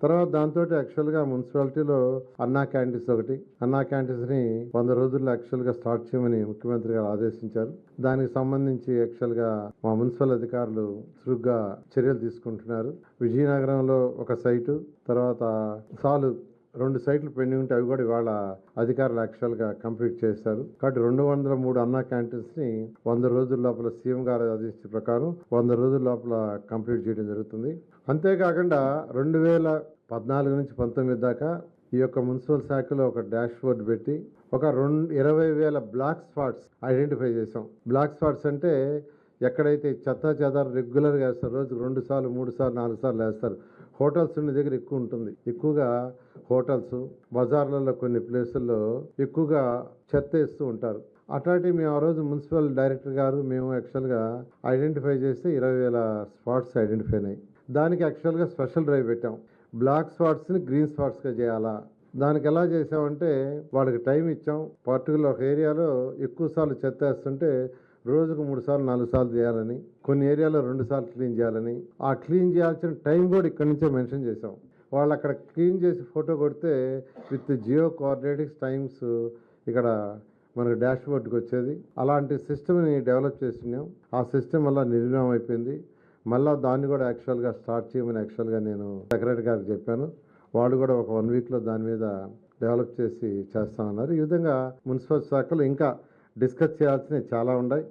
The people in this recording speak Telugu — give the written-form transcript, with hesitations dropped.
తర్వాత దాంతో యాక్చువల్గా మున్సిపాలిటీలో అన్నా క్యాంటీన్స్ ఒకటి, అన్నా క్యాంటీన్స్ ని 100 రోజుల్లో యాక్చువల్గా స్టార్ట్ చేయమని ముఖ్యమంత్రి గారు ఆదేశించారు. దానికి సంబంధించి యాక్చువల్గా మా మున్సిపల్ అధికారులు చురుగ్గా చర్యలు తీసుకుంటున్నారు. విజయనగరంలో ఒక సైటు, తర్వాత సాలు 2 సైట్లు పెండింగ్ ఉంటే అవి కూడా ఇవాళ అధికారులు యాక్చువల్గా కంప్లీట్ చేశారు. కాబట్టి 203 అన్నా క్యాంటీన్స్ ని 100 రోజుల లోపల సీఎం గారి ఆదేశించిన ప్రకారం 100 రోజుల లోపల కంప్లీట్ చేయడం జరుగుతుంది. అంతేకాకుండా 2014 నుంచి 19 దాకా ఈ యొక్క మున్సిపల్ శాఖలో ఒక డాష్ బోర్డ్ పెట్టి ఒక 20,000 బ్లాక్ స్పాట్స్ ఐడెంటిఫై చేసాం. బ్లాక్ స్పాట్స్ అంటే ఎక్కడైతే చెత్త చెదారు రెగ్యులర్గా వేస్తారు, రోజుకు 2 సార్లు 3 సార్లు 4 సార్లు వేస్తారు. హోటల్స్ ఉన్న దగ్గర ఎక్కువ ఉంటుంది. ఎక్కువగా హోటల్స్, బజార్లలో కొన్ని ప్లేసుల్లో ఎక్కువగా చెత్త వేస్తూ ఉంటారు. అట్లాంటివి మేము ఆ రోజు మున్సిపల్ డైరెక్టర్ గారు మేము యాక్చువల్గా ఐడెంటిఫై చేస్తే 20,000 స్పాట్స్ ఐడెంటిఫై అయినాయి. దానికి యాక్చువల్గా స్పెషల్ డ్రైవ్ పెట్టాం. బ్లాక్ స్పాట్స్ని గ్రీన్ స్పాట్స్గా చేయాలా, దానికి ఎలా చేసామంటే వాళ్ళకి టైం ఇచ్చాం. పర్టికులర్ ఒక ఏరియాలో ఎక్కువ సార్లు చెత్త వేస్తుంటే రోజుకు 3 సార్లు 4 సార్లు చేయాలని, కొన్ని ఏరియాలో 2 సార్లు క్లీన్ చేయాలని, ఆ క్లీన్ చేయాల్సిన టైం కూడా ఇక్కడి నుంచే మెన్షన్ చేసాం. వాళ్ళు అక్కడ క్లీన్ చేసి ఫోటో కొడితే విత్ జియో కోఆర్డినేటిక్స్ టైమ్స్ ఇక్కడ మనకు డాష్ బోర్డ్కి వచ్చేది. అలాంటి సిస్టమ్ని డెవలప్ చేస్తున్నాం. ఆ సిస్టమ్ వల్ల నిర్వీర్యం అయిపోయింది. మళ్ళీ దాన్ని కూడా యాక్చువల్గా స్టార్ట్ చేయమని యాక్చువల్గా నేను సెక్రటరీ గారికి చెప్పాను. వాళ్ళు కూడా ఒక 1 వీక్లో దాని మీద డెవలప్ చేసి చేస్తామన్నారు. ఈ విధంగా మున్సిపల్ శాఖలో ఇంకా డిస్కస్ చేయాల్సినవి చాలా ఉన్నాయి.